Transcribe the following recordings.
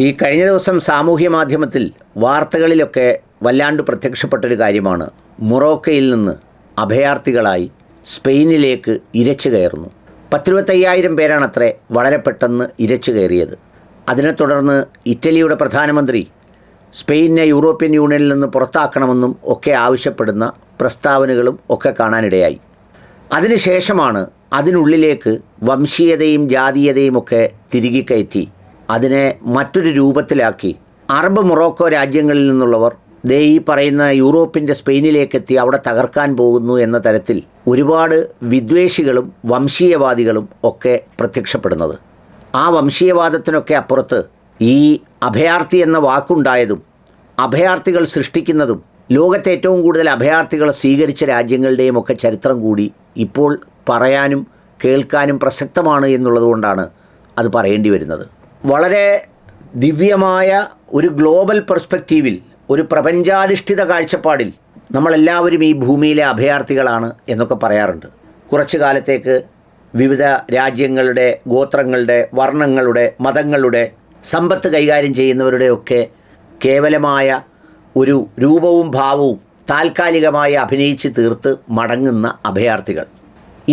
ഈ കഴിഞ്ഞ ദിവസം സാമൂഹ്യ മാധ്യമത്തിൽ വാർത്തകളിലൊക്കെ വല്ലാണ്ട് പ്രത്യക്ഷപ്പെട്ടൊരു കാര്യമാണ്. മൊറോക്കയിൽ നിന്ന് അഭയാർത്ഥികളായി സ്പെയിനിലേക്ക് ഇരച്ചു കയറുന്നു. 10-25,000 പേരാണത്രേ വളരെ പെട്ടെന്ന് ഇരച്ചു കയറിയത്. അതിനെ തുടർന്ന് ഇറ്റലിയുടെ പ്രധാനമന്ത്രി സ്പെയിനിനെ യൂറോപ്യൻ യൂണിയനിൽ നിന്ന് പുറത്താക്കണമെന്നും ഒക്കെ ആവശ്യപ്പെടുന്ന പ്രസ്താവനകളും ഒക്കെ കാണാനിടയായി. അതിനുശേഷമാണ് അതിനുള്ളിലേക്ക് വംശീയതയും ജാതീയതയും ഒക്കെ തിരികെ കയറ്റി അതിനെ മറ്റൊരു രൂപത്തിലാക്കി അറബ് മൊറോക്കോ രാജ്യങ്ങളിൽ നിന്നുള്ളവർ ഈ പറയുന്ന യൂറോപ്പിൻ്റെ സ്പെയിനിലേക്കെത്തി അവിടെ തകർക്കാൻ പോകുന്നു എന്ന തരത്തിൽ ഒരുപാട് വിദ്വേഷികളും വംശീയവാദികളും ഒക്കെ പ്രത്യക്ഷപ്പെടുന്നത്. ആ വംശീയവാദത്തിനൊക്കെ അപ്പുറത്ത് ഈ അഭയാർത്ഥി എന്ന വാക്കുണ്ടായതും അഭയാർത്ഥികൾ സൃഷ്ടിക്കുന്നതും ലോകത്തെ ഏറ്റവും കൂടുതൽ അഭയാർത്ഥികളെ സ്വീകരിച്ച രാജ്യങ്ങളുടെയും ഒക്കെ ചരിത്രം കൂടി ഇപ്പോൾ പറയാനും കേൾക്കാനും പ്രസക്തമാണ് എന്നുള്ളതുകൊണ്ടാണ് അത് പറയേണ്ടി വരുന്നത്. വളരെ ദിവ്യമായ ഒരു ഗ്ലോബൽ പെർസ്പെക്റ്റീവിൽ, ഒരു പ്രപഞ്ചാധിഷ്ഠിത കാഴ്ചപ്പാടിൽ നമ്മളെല്ലാവരും ഈ ഭൂമിയിലെ അഭയാർത്ഥികളാണ് എന്നൊക്കെ പറയാറുണ്ട്. കുറച്ചു കാലത്തേക്ക് വിവിധ രാജ്യങ്ങളുടെ, ഗോത്രങ്ങളുടെ, വർണ്ണങ്ങളുടെ, മതങ്ങളുടെ സമ്പത്ത് കൈകാര്യം ചെയ്യുന്നവരുടെയൊക്കെ കേവലമായ ഒരു രൂപവും ഭാവവും താൽക്കാലികമായി അഭിനയിച്ച് തീർത്ത് മടങ്ങുന്ന അഭയാർത്ഥികൾ.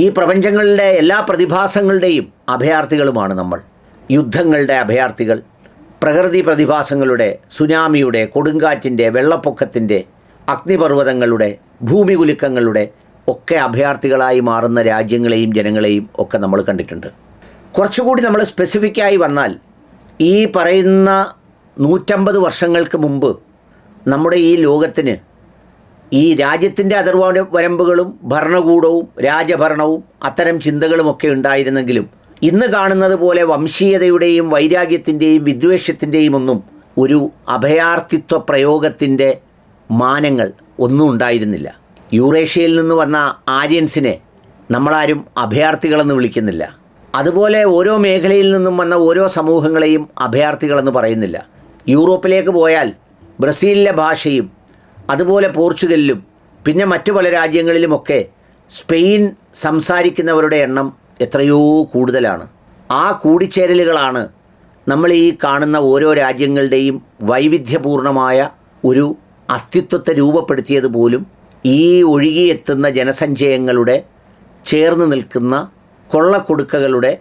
ഈ പ്രപഞ്ചങ്ങളുടെ എല്ലാ പ്രതിഭാസങ്ങളുടെയും അഭയാർത്ഥികളുമാണ് നമ്മൾ. യുദ്ധങ്ങളുടെ അഭയാർത്ഥികൾ, പ്രകൃതി പ്രതിഭാസങ്ങളുടെ, സുനാമിയുടെ, കൊടുങ്കാറ്റിൻ്റെ, വെള്ളപ്പൊക്കത്തിൻ്റെ, അഗ്നിപർവ്വതങ്ങളുടെ, ഭൂമികുലുക്കങ്ങളുടെ ഒക്കെ അഭയാർത്ഥികളായി മാറുന്ന രാജ്യങ്ങളെയും ജനങ്ങളെയും ഒക്കെ നമ്മൾ കണ്ടിട്ടുണ്ട്. കുറച്ചുകൂടി നമ്മൾ സ്പെസിഫിക്കായി വന്നാൽ ഈ പറയുന്ന 150 വർഷങ്ങൾക്ക് മുമ്പ് നമ്മുടെ ഈ ലോകത്തിന് ഈ രാജ്യത്തിൻ്റെ അതിർവരമ്പുകളും ഭരണകൂടവും രാജഭരണവും അത്തരം ചിന്തകളുമൊക്കെ ഉണ്ടായിരുന്നെങ്കിലും ഇന്ന് കാണുന്നത് പോലെ വംശീയതയുടെയും വൈരാഗ്യത്തിൻ്റെയും വിദ്വേഷത്തിൻ്റെയും ഒന്നും ഒരു അഭയാർത്ഥിത്വ പ്രയോഗത്തിൻ്റെ മാനങ്ങൾ ഒന്നും ഉണ്ടായിരുന്നില്ല. യൂറേഷ്യയിൽ നിന്ന് വന്ന ആര്യൻസിനെ നമ്മളാരും അഭയാർത്ഥികളെന്ന് വിളിക്കുന്നില്ല. അതുപോലെ ഓരോ മേഖലയിൽ നിന്നും വന്ന ഓരോ സമൂഹങ്ങളെയും അഭയാർത്ഥികളെന്ന് പറയുന്നില്ല. യൂറോപ്പിലേക്ക് പോയാൽ ബ്രസീലിലെ ഭാഷയും അതുപോലെ പോർച്ചുഗലിലും പിന്നെ മറ്റു പല രാജ്യങ്ങളിലുമൊക്കെ സ്പെയിൻ സംസാരിക്കുന്നവരുടെ എണ്ണം എത്രയോ കൂടുതലാണ്. ആ കൂടിച്ചേരലുകളാണ് നമ്മൾ ഈ കാണുന്ന ഓരോ രാജ്യങ്ങളുടെയും വൈവിധ്യപൂർണമായ ഒരു അസ്തിത്വത്തെ രൂപപ്പെടുത്തിയത് പോലും ഈ ഒഴുകിയെത്തുന്ന ജനസഞ്ചയങ്ങളുടെ, ചേർന്ന് നിൽക്കുന്ന കൊള്ളക്കൊടുക്കകളുടെ,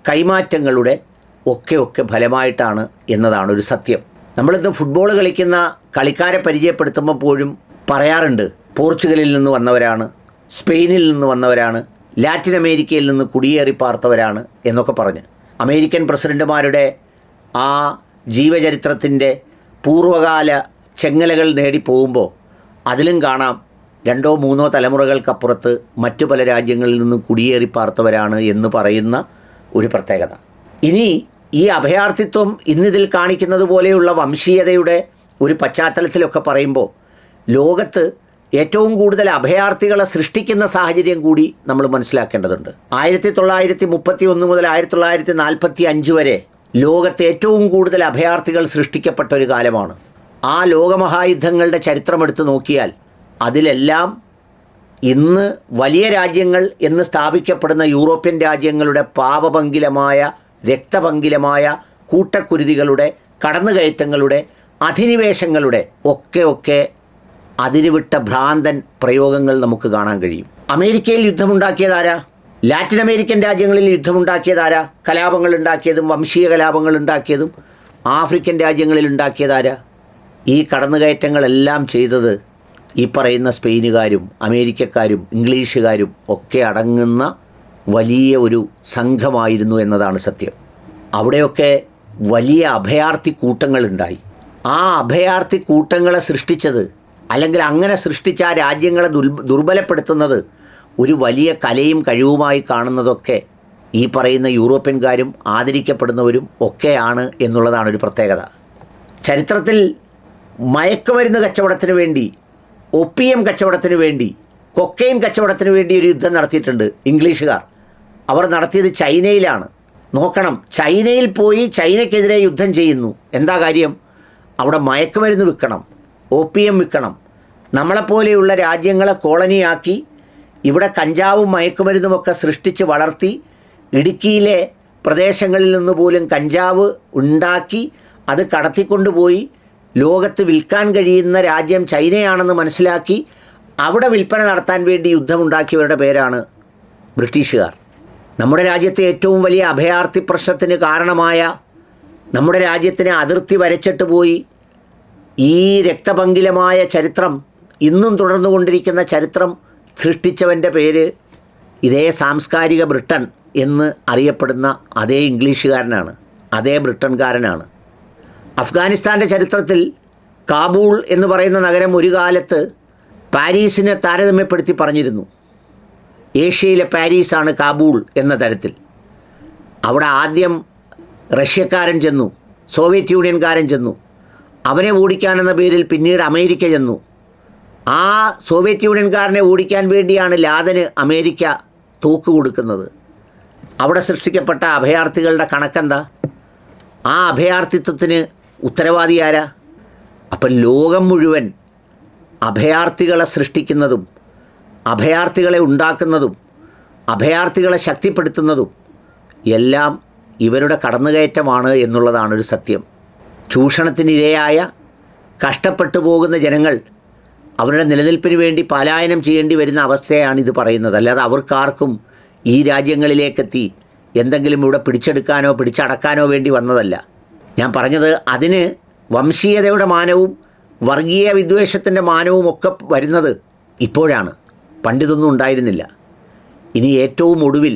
കൈമാറ്റങ്ങളുടെ ഒക്കെ ഫലമായിട്ടാണ് എന്നതാണ് ഒരു സത്യം. നമ്മളിന്ന് ഫുട്ബോൾ കളിക്കുന്ന കളിക്കാരെ പരിചയപ്പെടുത്തുമ്പോൾ പോലും പറയാറുണ്ട് പോർച്ചുഗലിൽ നിന്ന് വന്നവരാണ്, സ്പെയിനിൽ നിന്ന് വന്നവരാണ്, ലാറ്റിൻ അമേരിക്കയിൽ നിന്ന് കുടിയേറി പാർത്തവരാണ് എന്നൊക്കെ പറഞ്ഞ്. അമേരിക്കൻ പ്രസിഡന്റുമാരുടെ ആ ജീവചരിത്രത്തിൻ്റെ പൂർവ്വകാല ചെങ്ങലകൾ നേടിപ്പോകുമ്പോൾ അതിലും കാണാം 2-3 തലമുറകൾക്കപ്പുറത്ത് മറ്റു പല രാജ്യങ്ങളിൽ നിന്നും കുടിയേറി പാർത്തവരാണ് എന്ന് പറയുന്ന ഒരു പ്രത്യേകത. ഇനി ഈ അഭയാർത്ഥിത്വം ഇന്നിതിൽ കാണിക്കുന്നത് പോലെയുള്ള വംശീയതയുടെ ഒരു പശ്ചാത്തലത്തിലൊക്കെ പറയുമ്പോൾ ലോകത്ത് ഏറ്റവും കൂടുതൽ അഭയാർത്ഥികളെ സൃഷ്ടിക്കുന്ന സാഹചര്യം കൂടി നമ്മൾ മനസ്സിലാക്കേണ്ടതുണ്ട്. 1931 മുതൽ 1945 വരെ ലോകത്ത് ഏറ്റവും കൂടുതൽ അഭയാർത്ഥികൾ സൃഷ്ടിക്കപ്പെട്ട ഒരു കാലമാണ്. ആ ലോകമഹായുദ്ധങ്ങളുടെ ചരിത്രമെടുത്ത് നോക്കിയാൽ അതിലെല്ലാം ഇന്ന് വലിയ രാജ്യങ്ങൾ എന്ന് സ്ഥാപിക്കപ്പെടുന്ന യൂറോപ്യൻ രാജ്യങ്ങളുടെ പാപപങ്കിലമായ, രക്തപങ്കിലമായ കൂട്ടക്കുരുതികളുടെ, കടന്നുകയറ്റങ്ങളുടെ, അധിനിവേശങ്ങളുടെ ഒക്കെ അതിരുവിട്ട ഭ്രാന്തൻ പ്രയോഗങ്ങൾ നമുക്ക് കാണാൻ കഴിയും. അമേരിക്കയിൽ യുദ്ധമുണ്ടാക്കിയതാരാ? ലാറ്റിൻ അമേരിക്കൻ രാജ്യങ്ങളിൽ യുദ്ധമുണ്ടാക്കിയതാരാ? കലാപങ്ങൾ ഉണ്ടാക്കിയതും വംശീയ കലാപങ്ങൾ ഉണ്ടാക്കിയതും ആഫ്രിക്കൻ രാജ്യങ്ങളിൽ ഉണ്ടാക്കിയതാരാ? ഈ കടന്നുകയറ്റങ്ങളെല്ലാം ചെയ്തത് ഈ പറയുന്ന സ്പെയിനുകാരും അമേരിക്കക്കാരും ഇംഗ്ലീഷുകാരും ഒക്കെ അടങ്ങുന്ന വലിയ ഒരു സംഘമായിരുന്നു എന്നതാണ് സത്യം. അവിടെയൊക്കെ വലിയ അഭയാർത്ഥി കൂട്ടങ്ങളുണ്ടായി. ആ അഭയാർത്ഥി കൂട്ടങ്ങളെ സൃഷ്ടിച്ചത്, അല്ലെങ്കിൽ അങ്ങനെ സൃഷ്ടിച്ച ആ രാജ്യങ്ങളെ ദുർബലപ്പെടുത്തുന്നത് ഒരു വലിയ കലയും കഴിവുമായി കാണുന്നതൊക്കെ ഈ പറയുന്ന യൂറോപ്യൻകാരും ആദരിക്കപ്പെടുന്നവരും ഒക്കെയാണ് എന്നുള്ളതാണ് ഒരു പ്രത്യേകത. ചരിത്രത്തിൽ മയക്കുമരുന്ന് കച്ചവടത്തിന് വേണ്ടി, ഒപ്പിയം കച്ചവടത്തിന് വേണ്ടി, കൊക്കൈൻ കച്ചവടത്തിന് വേണ്ടി ഒരു യുദ്ധം നടത്തിയിട്ടുണ്ട് ഇംഗ്ലീഷുകാർ. അവർ നടത്തിയത് ചൈനയിലാണ്. നോക്കണം, ചൈനയിൽ പോയി ചൈനയ്ക്കെതിരെ യുദ്ധം ചെയ്യുന്നു. എന്താ കാര്യം? അവിടെ മയക്കുമരുന്ന് വിൽക്കണം, ഒപ്പിയം വിൽക്കണം. നമ്മളെപ്പോലെയുള്ള രാജ്യങ്ങളെ കോളനിയാക്കി ഇവിടെ കഞ്ചാവും മയക്കുമരുന്നുമൊക്കെ സൃഷ്ടിച്ച് വളർത്തി ഇടുക്കിയിലെ പ്രദേശങ്ങളിൽ നിന്ന് പോലും കഞ്ചാവ് ഉണ്ടാക്കി അത് കടത്തിക്കൊണ്ടുപോയി ലോകത്ത് വിൽക്കാൻ കഴിയുന്ന രാജ്യം ചൈനയാണെന്ന് മനസ്സിലാക്കി അവിടെ വിൽപ്പന നടത്താൻ വേണ്ടി യുദ്ധമുണ്ടാക്കിയവരുടെ പേരാണ് ബ്രിട്ടീഷുകാർ. നമ്മുടെ രാജ്യത്തെ ഏറ്റവും വലിയ അഭയാർത്ഥി പ്രശ്നത്തിന് കാരണമായ, നമ്മുടെ രാജ്യത്തിന് അതിർത്തി വരച്ചിട്ട് പോയി ഈ രക്തപങ്കിലമായ ചരിത്രം ഇന്നും തുടർന്നുകൊണ്ടിരിക്കുന്ന ചരിത്രം സൃഷ്ടിച്ചവൻ്റെ പേര് ഇതേ സാംസ്കാരിക ബ്രിട്ടൻ എന്ന് അറിയപ്പെടുന്ന അതേ ഇംഗ്ലീഷുകാരനാണ്, അതേ ബ്രിട്ടൻകാരനാണ്. അഫ്ഗാനിസ്ഥാൻ്റെ ചരിത്രത്തിൽ കാബൂൾ എന്ന് പറയുന്ന നഗരം ഒരു കാലത്ത് പാരീസിനെ താരതമ്യപ്പെടുത്തി പറഞ്ഞിരുന്നു. ഏഷ്യയിലെ പാരീസാണ് കാബൂൾ എന്ന തരത്തിൽ. അവിടെ ആദ്യം റഷ്യക്കാരൻ ചെന്നു, സോവിയറ്റ് യൂണിയൻകാരൻ ചെന്നു. അവനെ ഓടിക്കാനെന്ന പേരിൽ പിന്നീട് അമേരിക്ക ചെന്നു. ആ സോവിയറ്റ് യൂണിയൻകാരനെ ഓടിക്കാൻ വേണ്ടിയാണ് ലാദന് അമേരിക്ക തൂക്ക് കൊടുക്കുന്നത്. അവിടെ സൃഷ്ടിക്കപ്പെട്ട അഭയാർത്ഥികളുടെ കണക്കെന്താ? ആ അഭയാർത്ഥിത്വത്തിന് ഉത്തരവാദി ആരാ? അപ്പം ലോകം മുഴുവൻ അഭയാർത്ഥികളെ സൃഷ്ടിക്കുന്നതും അഭയാർത്ഥികളെ ഉണ്ടാക്കുന്നതും അഭയാർത്ഥികളെ ശക്തിപ്പെടുത്തുന്നതും എല്ലാം ഇവരുടെ കടന്നുകയറ്റമാണ് എന്നുള്ളതാണൊരു സത്യം. ചൂഷണത്തിനിരയായ കഷ്ടപ്പെട്ടു പോകുന്ന ജനങ്ങൾ അവരുടെ നിലനിൽപ്പിന് വേണ്ടി പലായനം ചെയ്യേണ്ടി വരുന്ന അവസ്ഥയാണ് ഇത് പറയുന്നത്. അല്ലാതെ അവർക്കാർക്കും ഈ രാജ്യങ്ങളിലേക്കെത്തി എന്തെങ്കിലും ഇവിടെ പിടിച്ചെടുക്കാനോ പിടിച്ചടക്കാനോ വേണ്ടി വന്നതല്ല. ഞാൻ പറഞ്ഞത് അതിന് വംശീയതയുടെ മാനവും വർഗീയ വിദ്വേഷത്തിൻ്റെ മാനവും ഒക്കെ വരുന്നത് ഇപ്പോഴാണ്. പണ്ടിതൊന്നും ഉണ്ടായിരുന്നില്ല. ഇനി ഏറ്റവും ഒടുവിൽ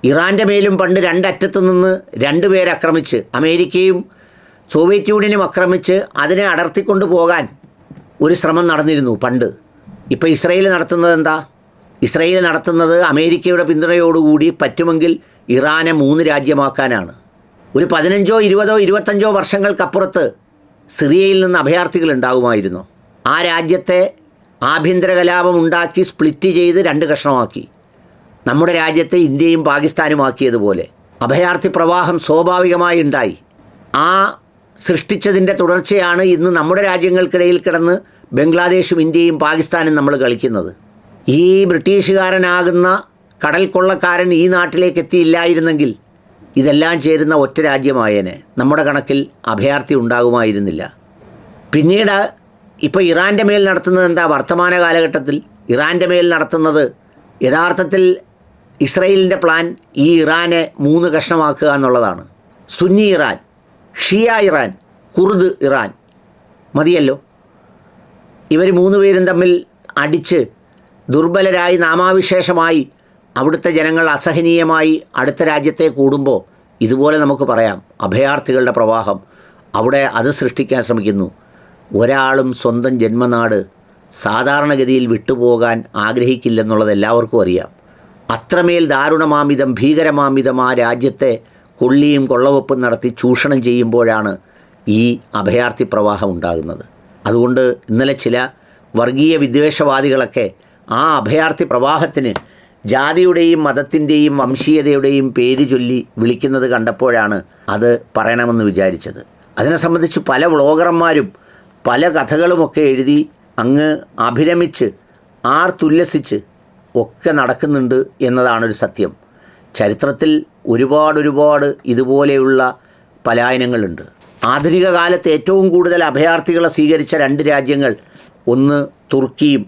ഇറാൻ്റെ മേലും പണ്ട് രണ്ടറ്റത്തു നിന്ന് രണ്ടുപേരെ ആക്രമിച്ച്, അമേരിക്കയും സോവിയറ്റ് യൂണിയനും ആക്രമിച്ച് അതിനെ അടർത്തിക്കൊണ്ടു പോകാൻ ഒരു ശ്രമം നടന്നിരുന്നു പണ്ട്. ഇപ്പോൾ ഇസ്രയേൽ നടത്തുന്നത് എന്താ? ഇസ്രയേൽ നടത്തുന്നത് അമേരിക്കയുടെ പിന്തുണയോടുകൂടി പറ്റുമെങ്കിൽ ഇറാനെ 3 രാജ്യമാക്കാനാണ്. ഒരു 15, 20, 25 വർഷങ്ങൾക്കപ്പുറത്ത് സിറിയയിൽ നിന്ന് അഭയാർത്ഥികൾ ഉണ്ടാകുമായിരുന്നു. ആ രാജ്യത്തെ ആഭ്യന്തര കലാപം ഉണ്ടാക്കി സ്പ്ലിറ്റ് ചെയ്ത് 2 കഷ്ണമാക്കി. നമ്മുടെ രാജ്യത്തെ ഇന്ത്യയും പാകിസ്ഥാനുമാക്കിയതുപോലെ അഭയാർത്ഥി പ്രവാഹം സ്വാഭാവികമായി ഉണ്ടായി. ആ സൃഷ്ടിച്ചതിൻ്റെ തുടർച്ചയാണ് ഇന്ന് നമ്മുടെ രാജ്യങ്ങൾക്കിടയിൽ കിടന്ന് ബംഗ്ലാദേശും ഇന്ത്യയും പാകിസ്ഥാനും നമ്മൾ കളിക്കുന്നത്. ഈ ബ്രിട്ടീഷുകാരനാകുന്ന കടൽ കൊള്ളക്കാരൻ ഈ നാട്ടിലേക്ക് എത്തിയില്ലായിരുന്നെങ്കിൽ ഇതെല്ലാം ചേരുന്ന ഒറ്റ രാജ്യമായേനെ. നമ്മുടെ കണക്കിൽ അഭയാർത്ഥി ഉണ്ടാകുമായിരുന്നില്ല. പിന്നീട് ഇപ്പോൾ ഇറാൻ്റെ മേൽ നടത്തുന്നത് എന്താ? വർത്തമാന കാലഘട്ടത്തിൽ ഇറാൻ്റെ മേൽ നടത്തുന്നത് യഥാർത്ഥത്തിൽ ഇസ്രയേലിൻ്റെ പ്ലാൻ ഈ ഇറാനെ 3 കഷ്ണമാക്കുക എന്നുള്ളതാണ്. സുന്നി ഇറാൻ, ഷിയ ഇറാൻ, കുർദ് ഇറാൻ. മതിയല്ലോ. ഇവർ 3 പേരും തമ്മിൽ അടിച്ച് ദുർബലരായി നാമാവിശേഷമായി അവിടുത്തെ ജനങ്ങൾ അസഹനീയമായി അടുത്ത രാജ്യത്തെ കൂടുമ്പോൾ ഇതുപോലെ നമുക്ക് പറയാം, അഭയാർത്ഥികളുടെ പ്രവാഹം അവിടെ അത് സൃഷ്ടിക്കാൻ ശ്രമിക്കുന്നു. ഒരാളും സ്വന്തം ജന്മനാട് സാധാരണഗതിയിൽ വിട്ടുപോകാൻ ആഗ്രഹിക്കില്ലെന്നുള്ളത് എല്ലാവർക്കും അറിയാം. അത്രമേൽ ദാരുണമാമിതം ഭീകരമാമിതം ആ രാജ്യത്തെ കൊള്ളിയും കൊള്ളവെപ്പും നടത്തി ചൂഷണം ചെയ്യുമ്പോഴാണ് ഈ അഭയാർത്ഥി പ്രവാഹം ഉണ്ടാകുന്നത്. അതുകൊണ്ട് ഇന്നലെ ചില വർഗീയ വിദ്വേഷവാദികളൊക്കെ ആ അഭയാർത്ഥി പ്രവാഹത്തിന് ജാതിയുടെയും മതത്തിൻ്റെയും വംശീയതയുടെയും പേര് ചൊല്ലി വിളിക്കുന്നത് കണ്ടപ്പോഴാണ് അത് പറയണമെന്ന് വിചാരിച്ചത്. അതിനെ സംബന്ധിച്ച് പല വ്ളോഗർമാരും പല കഥകളുമൊക്കെ എഴുതി അങ്ങ് അഭിരമിച്ച് ആർത്തുല്ലസിച്ച് ഒക്കെ നടക്കുന്നുണ്ട് എന്നതാണൊരു സത്യം. ചരിത്രത്തിൽ ഒരുപാട് ഇതുപോലെയുള്ള പലായനങ്ങളുണ്ട്. ആധുനിക കാലത്ത് ഏറ്റവും കൂടുതൽ അഭയാർത്ഥികളെ സ്വീകരിച്ച 2 രാജ്യങ്ങൾ, ഒന്ന് തുർക്കിയും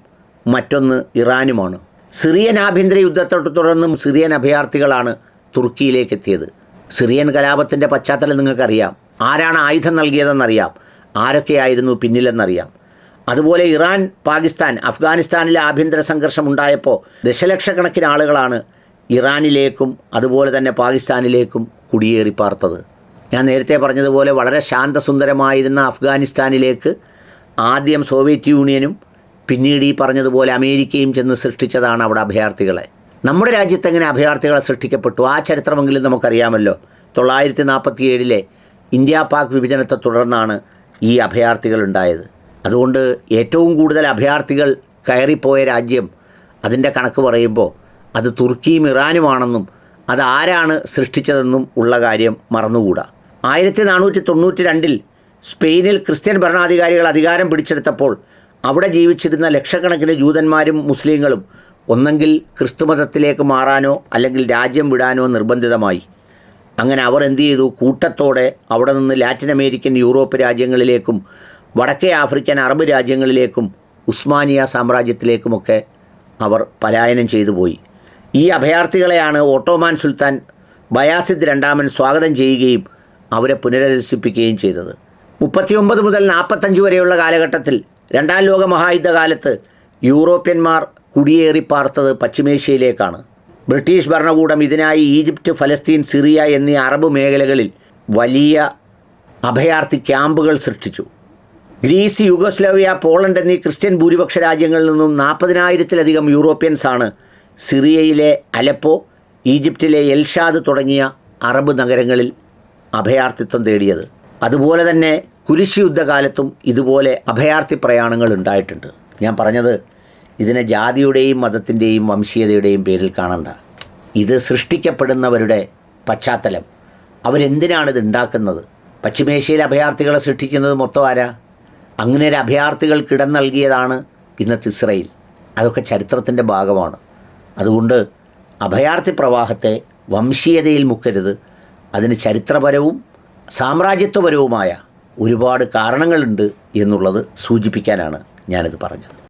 മറ്റൊന്ന് ഇറാനുമാണ്. സിറിയൻ ആഭ്യന്തര യുദ്ധത്തെ തുടർന്നും സിറിയൻ അഭയാർത്ഥികളാണ് തുർക്കിയിലേക്ക് എത്തിയത്. സിറിയൻ കലാപത്തിൻ്റെ പശ്ചാത്തലം നിങ്ങൾക്കറിയാം. ആരാണ് ആയുധം നൽകിയതെന്നറിയാം, ആരൊക്കെയായിരുന്നു പിന്നിലെന്നറിയാം. അതുപോലെ ഇറാൻ, പാകിസ്ഥാൻ, അഫ്ഗാനിസ്ഥാനിലെ ആഭ്യന്തര സംഘർഷം ഉണ്ടായപ്പോൾ ദശലക്ഷക്കണക്കിന് ആളുകളാണ് ഇറാനിലേക്കും അതുപോലെ തന്നെ പാകിസ്ഥാനിലേക്കും കുടിയേറി പാർത്തത്. ഞാൻ നേരത്തെ പറഞ്ഞതുപോലെ വളരെ ശാന്തസുന്ദരമായിരുന്ന അഫ്ഗാനിസ്ഥാനിലേക്ക് ആദ്യം സോവിയറ്റ് യൂണിയനും പിന്നീട് ഈ പറഞ്ഞതുപോലെ അമേരിക്കയും ചെന്ന് സൃഷ്ടിച്ചതാണ് അവിടെ അഭയാർത്ഥികളെ. നമ്മുടെ രാജ്യത്ത് എങ്ങനെ അഭയാർത്ഥികളെ സൃഷ്ടിക്കപ്പെട്ടു? ആ ചരിത്രമെങ്കിലും നമുക്കറിയാമല്ലോ. 1947 ഇന്ത്യ പാക് വിഭജനത്തെ തുടർന്നാണ് ഈ അഭയാർത്ഥികൾ ഉണ്ടായത്. അതുകൊണ്ട് ഏറ്റവും കൂടുതൽ അഭയാർത്ഥികൾ കയറിപ്പോയ രാജ്യം അതിൻ്റെ കണക്ക് പറയുമ്പോൾ അത് തുർക്കിയും ഇറാനുമാണെന്നും അത് ആരാണ് സൃഷ്ടിച്ചതെന്നും ഉള്ള കാര്യം മറന്നുകൂടാ. 1492 സ്പെയിനിൽ ക്രിസ്ത്യൻ ഭരണാധികാരികൾ അധികാരം പിടിച്ചെടുത്തപ്പോൾ അവിടെ ജീവിച്ചിരുന്ന ലക്ഷക്കണക്കിന് ജൂതന്മാരും മുസ്ലിങ്ങളും ഒന്നെങ്കിൽ ക്രിസ്തുമതത്തിലേക്ക് മാറാനോ അല്ലെങ്കിൽ രാജ്യം വിടാനോ നിർബന്ധിതമായി. അങ്ങനെ അവർ എന്ത് ചെയ്തു? കൂട്ടത്തോടെ അവിടെ നിന്ന് ലാറ്റിൻ അമേരിക്കൻ, യൂറോപ്പ് രാജ്യങ്ങളിലേക്കും വടക്കേ ആഫ്രിക്കൻ, അറബ് രാജ്യങ്ങളിലേക്കും ഉസ്മാനിയ സാമ്രാജ്യത്തിലേക്കുമൊക്കെ അവർ പലായനം ചെയ്തു പോയി. ഈ അഭയാർത്ഥികളെയാണ് ഓട്ടോമാൻ സുൽത്താൻ ബയാസിദ് രണ്ടാമൻ സ്വാഗതം ചെയ്യുകയും അവരെ പുനരധിവസിപ്പിക്കുകയും ചെയ്തത്. 39 മുതൽ 45 വരെയുള്ള കാലഘട്ടത്തിൽ രണ്ടാം ലോക മഹായുദ്ധകാലത്ത് യൂറോപ്യന്മാർ കുടിയേറി പാർത്തത് പശ്ചിമേഷ്യയിലേക്കാണ്. ബ്രിട്ടീഷ് ഭരണകൂടം ഇതിനായി ഈജിപ്റ്റ്, ഫലസ്തീൻ, സിറിയ എന്നീ അറബ് മേഖലകളിൽ വലിയ അഭയാർത്ഥി ക്യാമ്പുകൾ സൃഷ്ടിച്ചു. ഗ്രീസ്, യുഗോസ്ലാവിയ, പോളണ്ട് എന്നീ ക്രിസ്ത്യൻ ഭൂരിപക്ഷ രാജ്യങ്ങളിൽ നിന്നും 40,000-ലധികം യൂറോപ്യൻസാണ് സിറിയയിലെ അലപ്പോ, ഈജിപ്തിലെ എൽഷാദ് തുടങ്ങിയ അറബ് നഗരങ്ങളിൽ അഭയാർത്ഥിത്വം തേടിയത്. അതുപോലെ തന്നെ കുരിശ് യുദ്ധകാലത്തും ഇതുപോലെ അഭയാർത്ഥി പ്രയാണങ്ങൾ ഉണ്ടായിട്ടുണ്ട്. ഞാൻ പറഞ്ഞത് ഇതിനെ ജാതിയുടെയും മതത്തിൻ്റെയും വംശീയതയുടെയും പേരിൽ കാണണ്ട. ഇത് സൃഷ്ടിക്കപ്പെടുന്നവരുടെ പശ്ചാത്തലം, അവരെന്തിനാണിത് ഉണ്ടാക്കുന്നത്? പശ്ചിമേഷ്യയിൽ അഭയാർത്ഥികളെ സൃഷ്ടിക്കുന്നത് മൊത്തം ആരാ? അങ്ങനെ ഒരു അഭയാർത്ഥികൾക്ക് ഇടം നൽകിയതാണ് ഇന്നത്തെ ഇസ്രയേൽ. അതൊക്കെ ചരിത്രത്തിൻ്റെ ഭാഗമാണ്. അതുകൊണ്ട് അഭയാർത്ഥി പ്രവാഹത്തെ വംശീയതയിൽ മുക്കരുത്. അതിന് ചരിത്രപരവും സാമ്രാജ്യത്വപരവുമായ ഒരുപാട് കാരണങ്ങളുണ്ട് എന്നുള്ളത് സൂചിപ്പിക്കാനാണ് ഞാനിത് പറഞ്ഞത്.